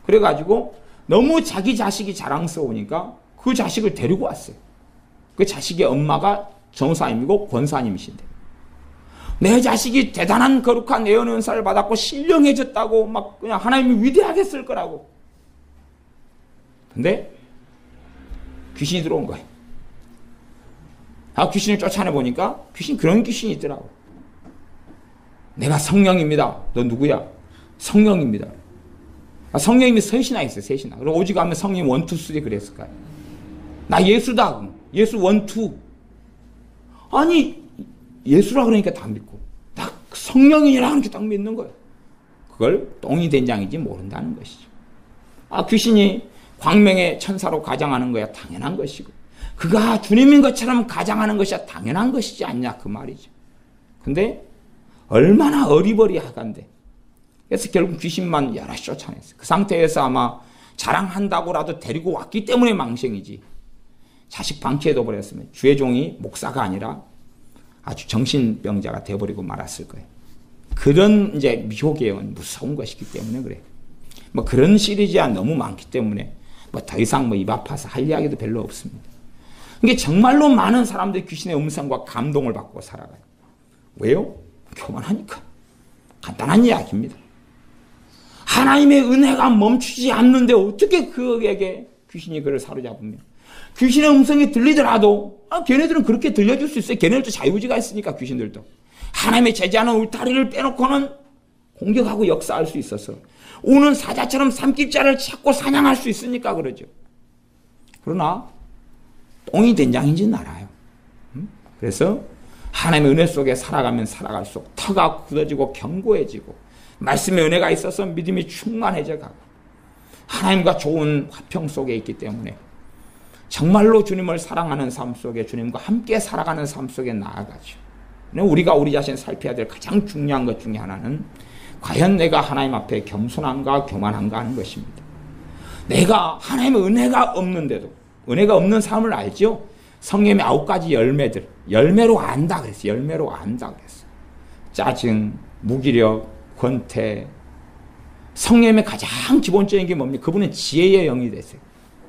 그래가지고 너무 자기 자식이 자랑스러우니까 그 자식을 데리고 왔어요. 그 자식의 엄마가 전도사님이고 권사님이신데 내 자식이 대단한 거룩한 예언 은사를 받았고 신령해졌다고 막 그냥 하나님이 위대하게 쓸 거라고. 근데 귀신이 들어온 거예요. 귀신을 쫓아내보니까 그런 귀신이 있더라고. 내가 성령입니다. 너 누구야? 성령입니다. 성령님이 셋이나 있어요. 셋이나. 그리고 오직 하면 성령 1, 2, 3 그랬을 거예요. 나 예수다. 예수 1, 2. 아니 예수라 그러니까 다 믿고 나 성령이라는 게 딱 믿는 거예요. 그걸 똥이 된장인지 모른다는 것이죠. 귀신이 광명의 천사로 가장하는 거야 당연한 것이고 그가 주님인 것처럼 가장하는 것이 당연한 것이지 않냐 그 말이죠. 근데 얼마나 어리버리하간데 그래서 결국 귀신만 여럿이 쫓아냈어요. 그 상태에서 아마 자랑한다고라도 데리고 왔기 때문에 망신이지 자식 방치해둬 버렸으면 주의 종이 목사가 아니라 아주 정신병자가 되어버리고 말았을 거예요. 그런 이제 미혹의영은 무서운 것이기 때문에 그래요. 그런 시리즈가 너무 많기 때문에 더 이상 입 아파서 할 이야기도 별로 없습니다. 이게 정말로 많은 사람들이 귀신의 음성과 감동을 받고 살아가요. 왜요? 교만하니까. 간단한 이야기입니다. 하나님의 은혜가 멈추지 않는데 어떻게 그에게 귀신이 그를 사로잡으며 귀신의 음성이 들리더라도 걔네들은 그렇게 들려줄 수 있어요. 걔네들도 자유의지가 있으니까 귀신들도. 하나님의 제재하는 울타리를 빼놓고는 공격하고 역사할 수 있어서 우는 사자처럼 삼킬 자를 찾고 사냥할 수 있으니까 그러죠. 그러나 똥이 된장인지는 알아요. 그래서 하나님의 은혜 속에 살아가면 살아갈수록 터가 굳어지고 견고해지고 말씀의 은혜가 있어서 믿음이 충만해져 가고 하나님과 좋은 화평 속에 있기 때문에 정말로 주님을 사랑하는 삶 속에 주님과 함께 살아가는 삶 속에 나아가죠. 우리가 우리 자신 살펴야 될 가장 중요한 것 중에 하나는 과연 내가 하나님 앞에 겸손한가 교만한가 하는 것입니다. 내가 하나님의 은혜가 없는데도 은혜가 없는 삶을 알죠? 성령의 9가지 열매들 열매로 안다 그랬어요. 열매로 안다 그랬어요. 짜증, 무기력, 권태 성령의 가장 기본적인 게 뭡니까? 그분은 지혜의 영이 되세요.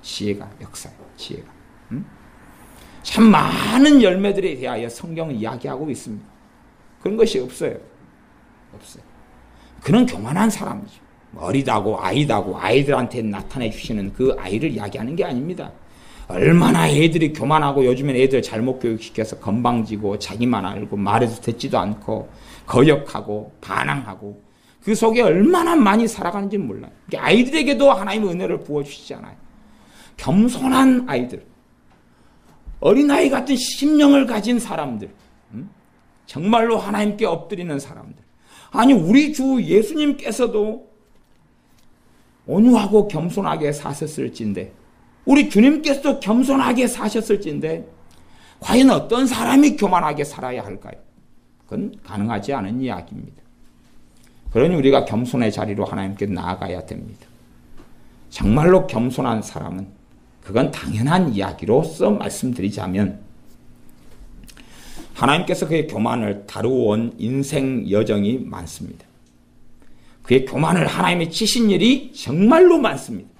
지혜가 역사예요. 지혜가. 참 많은 열매들에 대하여 성경은 이야기하고 있습니다. 그런 것이 없어요. 없어요. 그는 교만한 사람이죠. 어리다고 아이다고 아이들한테 나타내 주시는 그 아이를 이야기하는 게 아닙니다. 얼마나 애들이 교만하고 요즘엔 애들 잘못 교육시켜서 건방지고 자기만 알고 말해도 듣지도 않고 거역하고 반항하고 그 속에 얼마나 많이 살아가는지 몰라요. 아이들에게도 하나님의 은혜를 부어주시지 않아요. 겸손한 아이들, 어린아이 같은 심령을 가진 사람들, 정말로 하나님께 엎드리는 사람들. 아니 우리 주 예수님께서도 온유하고 겸손하게 사셨을진데 우리 주님께서도 겸손하게 사셨을진데 과연 어떤 사람이 교만하게 살아야 할까요? 그건 가능하지 않은 이야기입니다. 그러니 우리가 겸손의 자리로 하나님께 나아가야 됩니다. 정말로 겸손한 사람은 그건 당연한 이야기로서 말씀드리자면 하나님께서 그의 교만을 다루어온 인생 여정이 많습니다. 그의 교만을 하나님이 치신 일이 정말로 많습니다.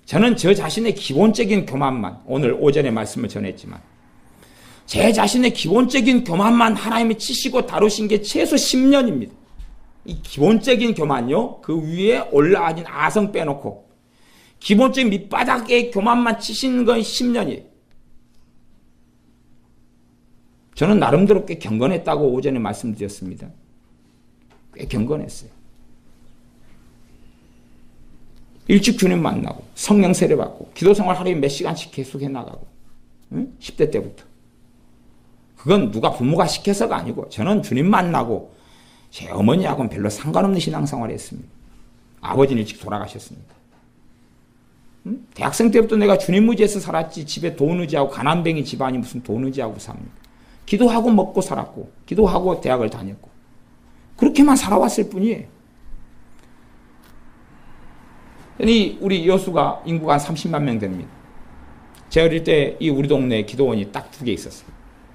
저는 저 자신의 기본적인 교만만 오늘 오전에 말씀을 전했지만 제 자신의 기본적인 교만만 하나님이 치시고 다루신 게 최소 10년입니다. 이 기본적인 교만요. 그 위에 올라가진 아성 빼놓고 기본적인 밑바닥의 교만만 치시는 건 10년이에요. 저는 나름대로 꽤 경건했다고 오전에 말씀드렸습니다. 꽤 경건했어요. 일찍 주님 만나고 성령 세례 받고 기도생활 하루에 몇 시간씩 계속 해나가고 10대 때부터. 그건 누가 부모가 시켜서가 아니고 저는 주님 만나고 제 어머니하고는 별로 상관없는 신앙생활을 했습니다. 아버지는 일찍 돌아가셨습니다. 대학생 때부터 내가 주님 의지해서 살았지 집에 돈 의지하고 가난뱅이 집안이 무슨 돈 의지하고 삽니까? 기도하고 먹고 살았고 기도하고 대학을 다녔고 그렇게만 살아왔을 뿐이에요. 우리 여수가 인구가 한 30만 명 됩니다. 제가 어릴 때 이 우리 동네에 기도원이 딱 2개 있었어요.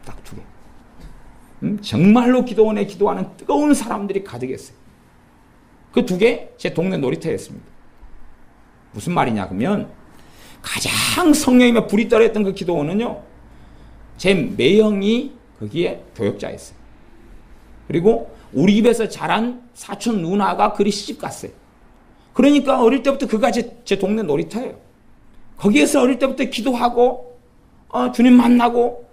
딱 2개. 정말로 기도원에 기도하는 뜨거운 사람들이 가득했어요. 그 2개 제 동네 놀이터였습니다. 무슨 말이냐 그러면 가장 성령님의 불이 떨어졌던 그 기도원은요. 제 매형이 거기에 교역자였어요. 그리고 우리 집에서 자란 사촌 누나가 그리 시집 갔어요. 그러니까 어릴 때부터 그가 제 동네 놀이터예요. 거기에서 어릴 때부터 기도하고 주님 만나고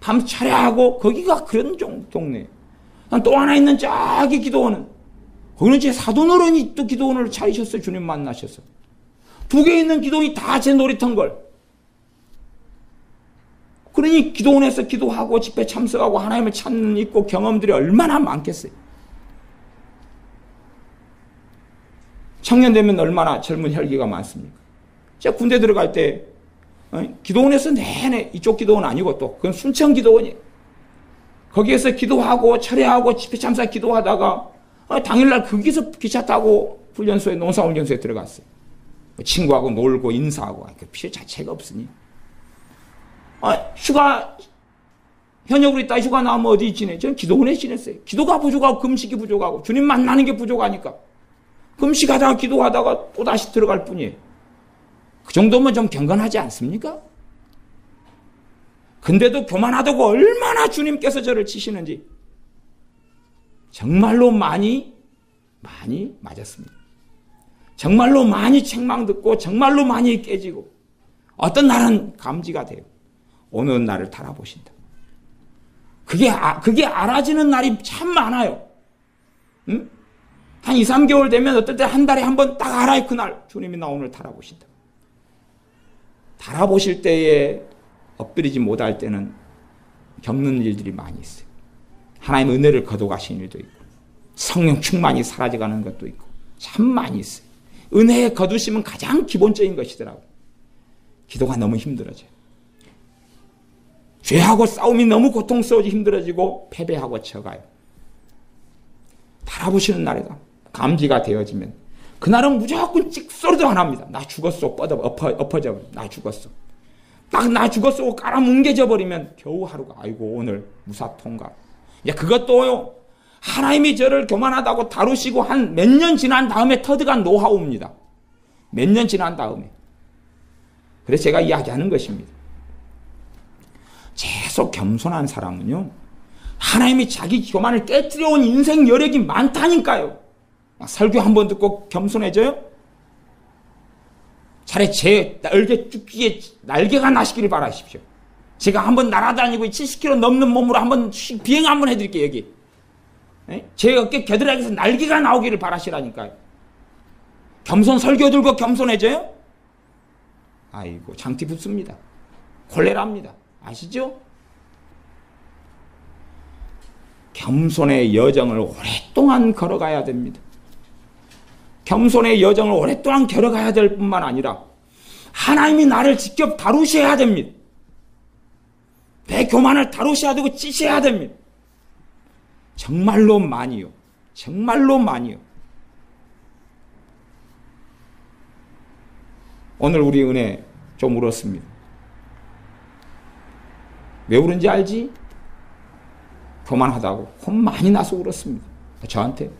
밤 차려하고 거기가 그런 동네예요. 또 하나 있는 저기 기도원은 거기는 제 사돈어른이 또 기도원을 차리셨어요. 주님 만나셔서. 2개 있는 기도원이 다 제 놀이터인걸. 그러니 기도원에서 기도하고 집회 참석하고 하나님을 찾는 있고 경험들이 얼마나 많겠어요. 청년 되면 얼마나 젊은 혈기가 많습니까? 제가 군대 들어갈 때 기도원에서 내내 이쪽 기도원 아니고 또 그건 순천 기도원이에요. 거기에서 기도하고 철회하고 집회 참석 기도하다가 당일날 거기서 기차 타고 훈련소에 농사훈련소에 들어갔어요. 친구하고 놀고 인사하고 그 필요 자체가 없으니 휴가 현역으로 있다 휴가 나오면 어디 지내? 저는 기도원에 지냈어요. 기도가 부족하고 금식이 부족하고 주님 만나는 게 부족하니까 금식하다가 기도하다가 또다시 들어갈 뿐이에요. 그 정도면 좀 경건하지 않습니까? 근데도 교만하다고 얼마나 주님께서 저를 치시는지 정말로 많이 맞았습니다. 정말로 많이 책망 듣고 정말로 많이 깨지고 어떤 날은 감지가 돼요. 어느 날을 달아보신다. 그게 알아지는 날이 참 많아요. 응? 한 2, 3개월 되면 어떨 때 한 달에 한 번 딱 알아요. 그날 주님이 나 오늘 달아보신다. 달아보실 때에 엎드리지 못할 때는 겪는 일들이 많이 있어요. 하나님의 은혜를 거둬가신 일도 있고 성령 충만이 사라져가는 것도 있고 참 많이 있어요. 은혜에 거두심은 가장 기본적인 것이더라고요. 기도가 너무 힘들어져요. 죄하고 싸움이 너무 고통스러워지고 힘들어지고 패배하고 져가요. 달아보시는 날에다 감지가 되어지면 그날은 무조건 찍소리도 안 합니다. 나 죽었어. 엎어져 버려. 나 죽었어. 딱 나 죽었어. 깔아뭉개져 버리면 겨우 하루가 아이고 오늘 무사 통과. 그것도요. 하나님이 저를 교만하다고 다루시고 한 몇 년 지난 다음에 터득한 노하우입니다. 몇 년 지난 다음에. 그래서 제가 이야기하는 것입니다. 계속 겸손한 사람은요. 하나님이 자기 교만을 깨뜨려온 인생 여력이 많다니까요. 설교 한 번 듣고 겸손해져요? 차라리 제 날개 쭈기에 날개가 나시기를 바라십시오. 제가 한번 날아다니고 70km 넘는 몸으로 한번 비행 한번 해드릴게요. 여기. 제 어깨 겨드랑이에서 날개가 나오기를 바라시라니까요. 겸손 설교 들고 겸손해져요? 아이고 장티 붙습니다. 콜레라입니다. 아시죠? 겸손의 여정을 오랫동안 걸어가야 됩니다. 겸손의 여정을 오랫동안 걸어가야 될 뿐만 아니라 하나님이 나를 직접 다루셔야 됩니다. 내 교만을 다루셔야 되고 찌셔야 됩니다. 정말로 많이요. 정말로 많이요. 오늘 우리 은혜 좀 울었습니다. 왜 울은지 알지? 교만하다고 혼 많이 나서 울었습니다. 저한테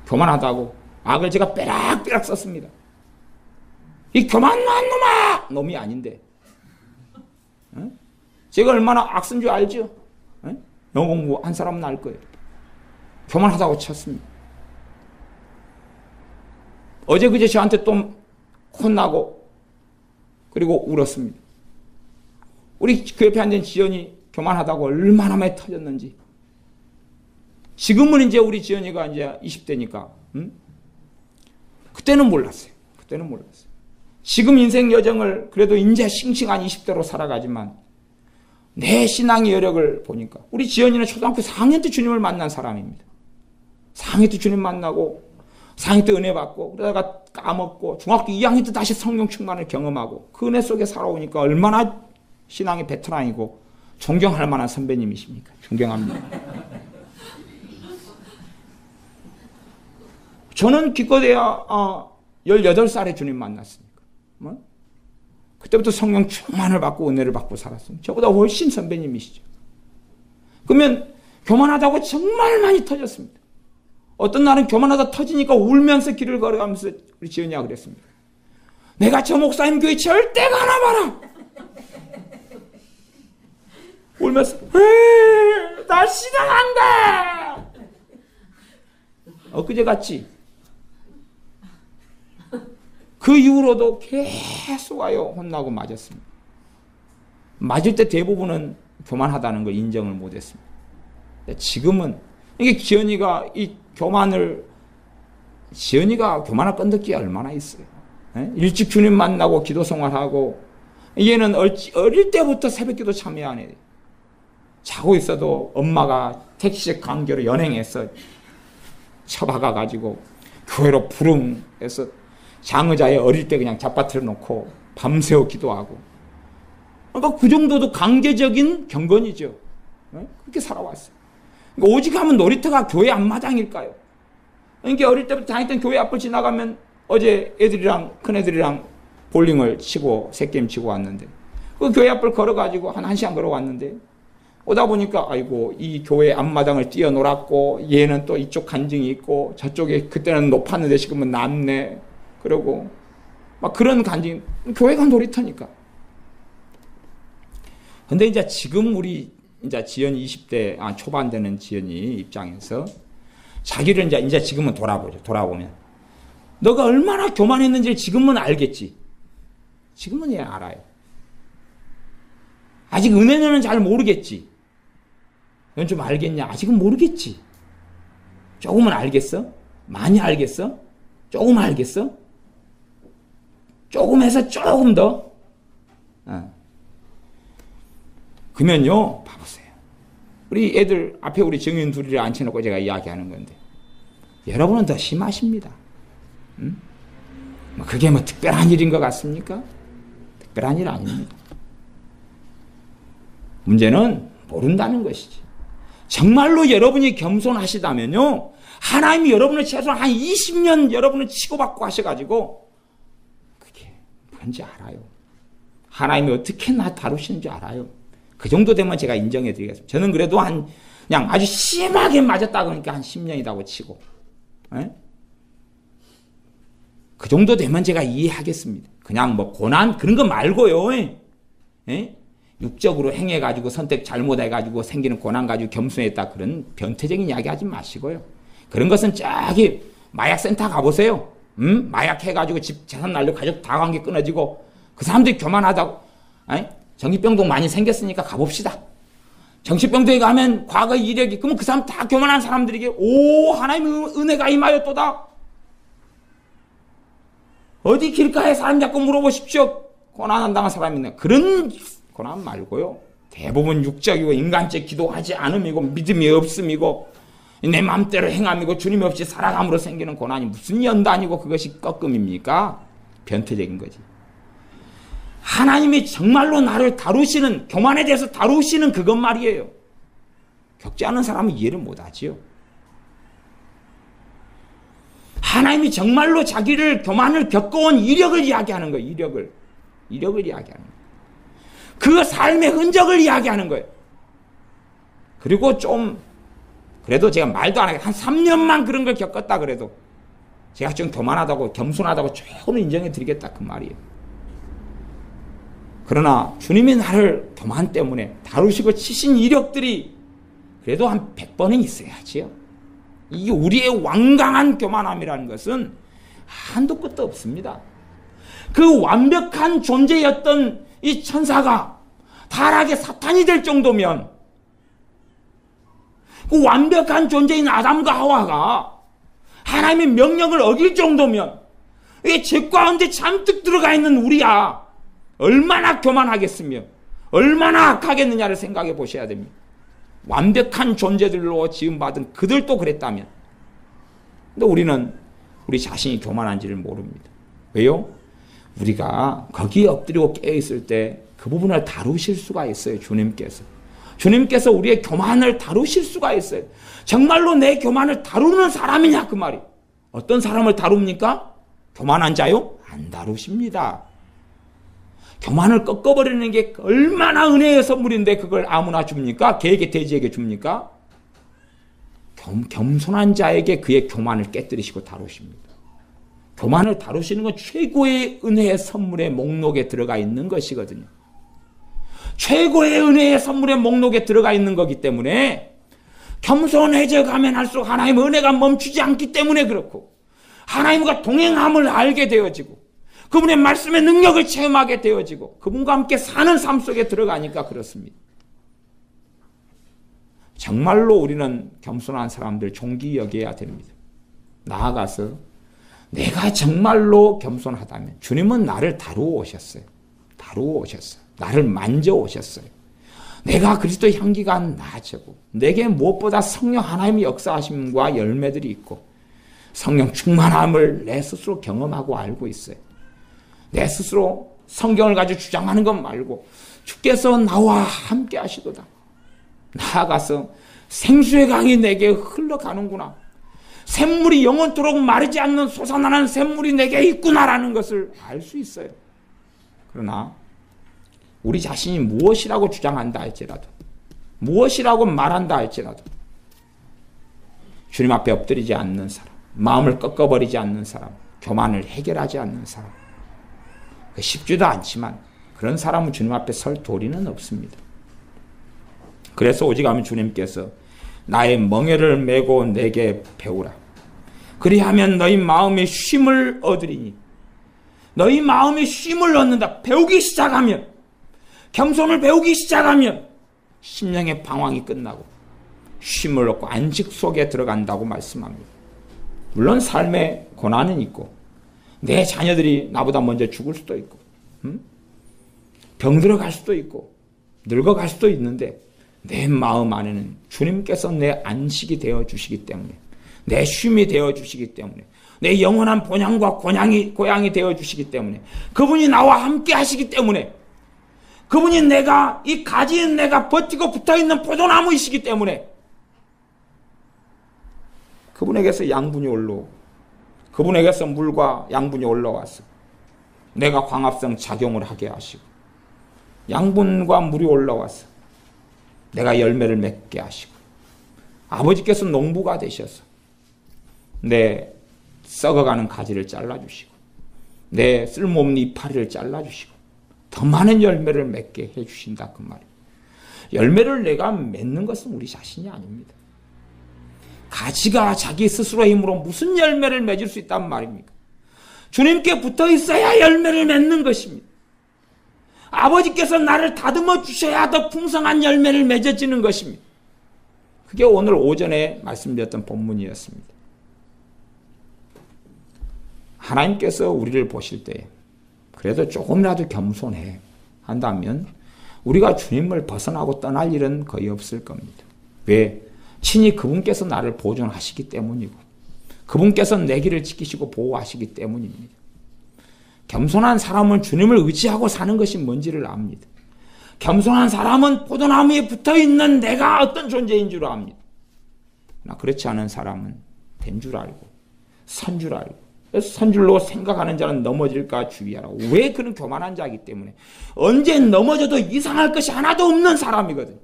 교만하다고 악을 제가 빼락빼락 썼습니다. 이 교만한 놈아! 놈이 아닌데 제가 얼마나 악쓴 줄 알죠? 영어 공부 한 사람은 알 거예요. 교만하다고 쳤습니다. 어제 그제 저한테 또 혼나고 그리고 울었습니다. 우리 그 옆에 앉은 지연이 교만하다고 얼마나 많이 터졌는지. 지금은 이제 우리 지연이가 이제 20대니까 그때는 몰랐어요. 그때는 몰랐어요. 지금 인생 여정을 그래도 이제 싱싱한 20대로 살아가지만 내 신앙의 여력을 보니까 우리 지연이는 초등학교 4학년 때 주님을 만난 사람입니다. 4학년 때 주님 만나고 4학년 때 은혜 받고 그러다가 까먹고 중학교 2학년 때 다시 성령 충만을 경험하고 그 은혜 속에 살아오니까 얼마나 신앙의 베테랑이고 존경할 만한 선배님이십니까? 존경합니다. 저는 기껏해야 18살에 주님 만났으니까. 뭐? 그때부터 성령 충만을 받고 은혜를 받고 살았습니다. 저보다 훨씬 선배님이시죠. 그러면 교만하다고 정말 많이 터졌습니다. 어떤 날은 교만하다 터지니까 울면서 길을 걸어가면서 우리 지은이가 그랬습니다. 내가 저 목사님 교회 절대 가나 봐라. 울면서 나 신앙한다. 엊그제 같이 그 이후로도 계속 와요. 혼나고 맞았습니다. 맞을 때 대부분은 교만하다는 걸 인정을 못했습니다. 지금은 이게 지연이가 교만할 건덕기가 얼마나 있어요. 일찍 주님 만나고 기도 생활하고 얘는 어릴 때부터 새벽기도 참여 안 해요. 자고 있어도 엄마가 택시 강제로 연행해서 쳐박아가지고 교회로 부릉해서 장의자에 어릴 때 그냥 잡아뜨려 놓고 밤새워 기도하고. 그러니까 그 정도도 강제적인 경건이죠. 그렇게 살아왔어요. 그러니까 오직 하면 놀이터가 교회 앞마당일까요? 그러니까 어릴 때부터 다녔던 교회 앞을 지나가면 어제 큰애들이랑 볼링을 치고 새게임 치고 왔는데 그 교회 앞을 걸어가지고 한 1시간 걸어왔는데 오다 보니까 아이고 이 교회 앞마당을 뛰어놀았고 얘는 또 이쪽 간증이 있고 저쪽에 그때는 높았는데 지금은 낮네. 그러고 막 그런 간증. 교회가 놀이터니까. 근데 이제 지금 우리 이제 지연이 20대 초반 되는 지연이 입장에서 자기를 이제 지금은 돌아보면 너가 얼마나 교만했는지 지금은 알겠지. 지금은 얘 알아요. 아직 은혜는 잘 모르겠지. 넌 좀 알겠냐? 아직은 모르겠지. 조금은 알겠어? 많이 알겠어? 조금 알겠어? 조금 해서 조금 더? 그러면요, 봐보세요. 우리 애들 앞에 우리 정인 둘이를 앉혀놓고 제가 이야기하는 건데, 여러분은 더 심하십니다. 그게 뭐 특별한 일인 것 같습니까? 특별한 일 아닙니다. 문제는 모른다는 것이지. 정말로 여러분이 겸손하시다면요, 하나님이 여러분을 최소한 한 20년 여러분을 치고받고 하셔가지고, 그게 뭔지 알아요. 하나님이 어떻게 나 다루시는지 알아요. 그 정도 되면 제가 인정해 드리겠습니다. 저는 그래도 그냥 아주 심하게 맞았다 그러니까 한 10년이라고 치고. 에? 그 정도 되면 제가 이해하겠습니다. 그냥 뭐 고난 그런 거 말고요. 에? 육적으로 행해가지고 선택 잘못해가지고 생기는 고난 가지고 겸손했다 그런 변태적인 이야기 하지 마시고요. 그런 것은 저기 마약센터 가보세요. 마약 해가지고 집 재산 날려 가족 다 관계 끊어지고 그 사람들이 교만하다고. 에? 정신병동 많이 생겼으니까 가봅시다. 정신병동에 가면 과거 이력이 그러면 그 사람 다 교만한 사람들에게 하나님의 은혜가 임하였도다. 어디 길가에 사람 자꾸 물어보십시오. 고난 당한 사람이 있나. 그런 고난 말고요. 대부분 육적이고 인간적 기도하지 않음이고 믿음이 없음이고 내 마음대로 행함이고 주님 없이 살아감으로 생기는 고난이 무슨 연단이고 그것이 꺾음입니까? 변태적인 거지. 하나님이 정말로 나를 다루시는, 교만에 대해서 다루시는 그것 말이에요. 겪지 않은 사람은 이해를 못하지요. 하나님이 정말로 자기를 교만을 겪어온 이력을 이야기하는 거예요. 이력을 이야기하는 거예요. 그 삶의 흔적을 이야기하는 거예요. 그리고 그래도 제가 말도 안 하게 한 3년만 그런 걸 겪었다 그래도 제가 좀 교만하다고 겸손하다고 조금 인정해 드리겠다 그 말이에요. 그러나 주님이 나를 교만 때문에 다루시고 치신 이력들이 그래도 한 100번은 있어야지요. 이게 우리의 완강한 교만함이라는 것은 한도 끝도 없습니다. 그 완벽한 존재였던 이 천사가 타락의 사탄이 될 정도면 그 완벽한 존재인 아담과 하와가 하나님의 명령을 어길 정도면 이게 죄 가운데 잔뜩 들어가 있는 우리야 얼마나 교만하겠으며 얼마나 악하겠느냐를 생각해 보셔야 됩니다. 완벽한 존재들로 지음받은 그들도 그랬다면 근데 우리는 우리 자신이 교만한지를 모릅니다. 왜요? 우리가 거기에 엎드리고 깨어있을 때 그 부분을 다루실 수가 있어요. 주님께서 우리의 교만을 다루실 수가 있어요. 정말로 내 교만을 다루는 사람이냐 그 말이. 어떤 사람을 다룹니까? 교만한 자요? 안 다루십니다. 교만을 꺾어버리는 게 얼마나 은혜의 선물인데 그걸 아무나 줍니까? 개에게 돼지에게 줍니까? 겸손한 자에게 그의 교만을 깨뜨리시고 다루십니다. 교만을 다루시는 건 최고의 은혜의 선물의 목록에 들어가 있는 것이거든요. 최고의 은혜의 선물의 목록에 들어가 있는 거기 때문에 겸손해져 가면 할수록 하나님의 은혜가 멈추지 않기 때문에 그렇고 하나님과 동행함을 알게 되어지고 그분의 말씀의 능력을 체험하게 되어지고 그분과 함께 사는 삶 속에 들어가니까 그렇습니다. 정말로 우리는 겸손한 사람들 존귀 여겨야 됩니다. 나아가서 내가 정말로 겸손하다면 주님은 나를 다루어 오셨어요. 나를 만져 오셨어요. 내가 그리스도의 향기가 나아지고 내게 무엇보다 성령 하나님의 역사하심과 열매들이 있고 성령 충만함을 내 스스로 경험하고 알고 있어요. 내 스스로 성경을 가지고 주장하는 것 말고 주께서 나와 함께 하시도다. 나아가서 생수의 강이 내게 흘러가는구나. 샘물이 영원토록 마르지 않는 솟아나는 샘물이 내게 있구나라는 것을 알 수 있어요. 그러나 우리 자신이 무엇이라고 주장한다 할지라도 무엇이라고 말한다 할지라도 주님 앞에 엎드리지 않는 사람, 마음을 꺾어버리지 않는 사람, 교만을 해결하지 않는 사람, 쉽지도 않지만 그런 사람은 주님 앞에 설 도리는 없습니다. 그래서 오직하면 주님께서 나의 멍에를 메고 내게 배우라. 그리하면 너희 마음에 쉼을 얻으리니. 너희 마음에 쉼을 얻는다. 배우기 시작하면, 겸손을 배우기 시작하면 심령의 방황이 끝나고 쉼을 얻고 안식 속에 들어간다고 말씀합니다. 물론 삶에 고난은 있고 내 자녀들이 나보다 먼저 죽을 수도 있고 병들어갈 수도 있고 늙어갈 수도 있는데 내 마음 안에는 주님께서 내 안식이 되어주시기 때문에 내 쉼이 되어주시기 때문에 내 영원한 본향과 고향이 되어주시기 때문에 그분이 나와 함께 하시기 때문에 그분이 내가 이 가지인 내가 버티고 붙어있는 포도나무이시기 때문에 그분에게서 양분이 올라오고 그분에게서 물과 양분이 올라와서 내가 광합성 작용을 하게 하시고 양분과 물이 올라와서 내가 열매를 맺게 하시고 아버지께서 농부가 되셔서 내 썩어가는 가지를 잘라주시고 내 쓸모없는 이파리를 잘라주시고 더 많은 열매를 맺게 해주신다 그 말이에요. 열매를 내가 맺는 것은 우리 자신이 아닙니다. 가지가 자기 스스로의 힘으로 무슨 열매를 맺을 수 있단 말입니까? 주님께 붙어 있어야 열매를 맺는 것입니다. 아버지께서 나를 다듬어 주셔야 더 풍성한 열매를 맺어지는 것입니다. 그게 오늘 오전에 말씀드렸던 본문이었습니다. 하나님께서 우리를 보실 때 그래도 조금이라도 겸손해 한다면 우리가 주님을 벗어나고 떠날 일은 거의 없을 겁니다. 왜? 친히 그분께서 나를 보존하시기 때문이고 그분께서 내 길을 지키시고 보호하시기 때문입니다. 겸손한 사람은 주님을 의지하고 사는 것이 뭔지를 압니다. 겸손한 사람은 포도나무에 붙어있는 내가 어떤 존재인 줄 압니다. 그러나 그렇지 않은 사람은 된 줄 알고 선 줄 알고 선줄로 생각하는 자는 넘어질까 주의하라. 왜? 그는 교만한 자이기 때문에 언제 넘어져도 이상할 것이 하나도 없는 사람이거든.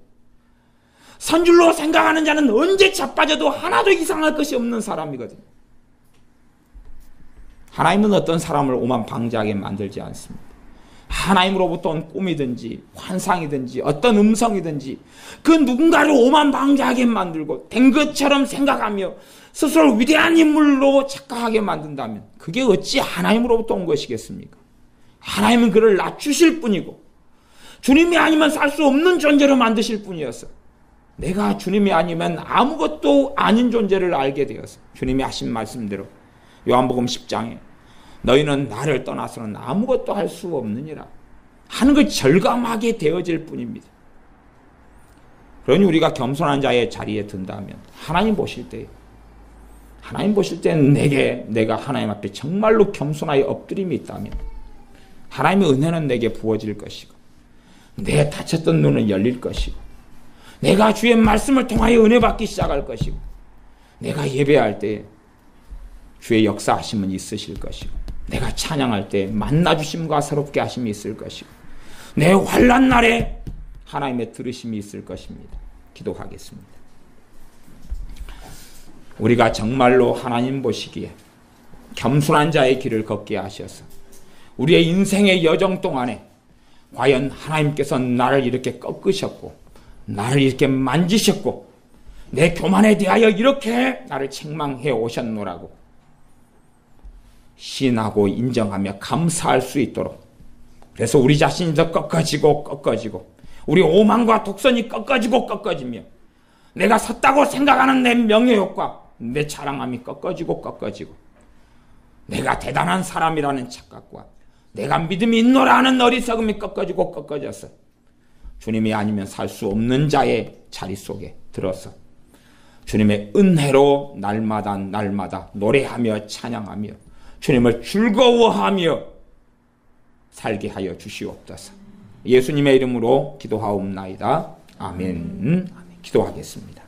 선줄로 생각하는 자는 언제 자빠져도 하나도 이상할 것이 없는 사람이거든. 하나님은 어떤 사람을 오만방자하게 만들지 않습니다. 하나님으로부터 온 꿈이든지 환상이든지 어떤 음성이든지 그 누군가를 오만방자하게 만들고 된 것처럼 생각하며 스스로 위대한 인물로 착각하게 만든다면 그게 어찌 하나님으로부터 온 것이겠습니까? 하나님은 그를 낮추실 뿐이고 주님이 아니면 살 수 없는 존재로 만드실 뿐이었어. 내가 주님이 아니면 아무것도 아닌 존재를 알게 되어서 주님이 하신 말씀대로 요한복음 10장에 너희는 나를 떠나서는 아무것도 할 수 없느니라 하는 걸 절감하게 되어질 뿐입니다. 그러니 우리가 겸손한 자의 자리에 든다면 하나님 보실 때 하나님 보실 때는 내가 하나님 앞에 정말로 겸손하여 엎드림이 있다면 하나님의 은혜는 내게 부어질 것이고 내 닫혔던 눈은 열릴 것이고 내가 주의 말씀을 통하여 은혜 받기 시작할 것이고 내가 예배할 때 주의 역사하심은 있으실 것이고 내가 찬양할 때 만나주심과 새롭게 하심이 있을 것이고 내 환난 날에 하나님의 들으심이 있을 것입니다. 기도하겠습니다. 우리가 정말로 하나님 보시기에 겸손한 자의 길을 걷게 하셔서 우리의 인생의 여정 동안에 과연 하나님께서 나를 이렇게 꺾으셨고 나를 이렇게 만지셨고 내 교만에 대하여 이렇게 나를 책망해 오셨노라고 시인하고 인정하며 감사할 수 있도록 그래서 우리 자신이 더 꺾어지고 우리 오만과 독선이 꺾어지며 내가 섰다고 생각하는 내 명예욕과 내 자랑함이 꺾어지고 내가 대단한 사람이라는 착각과 내가 믿음이 있노라 하는 어리석음이 꺾어져서 주님이 아니면 살 수 없는 자의 자리 속에 들어서 주님의 은혜로 날마다 노래하며 찬양하며 주님을 즐거워하며 살게 하여 주시옵소서. 예수님의 이름으로 기도하옵나이다. 아멘. 기도하겠습니다.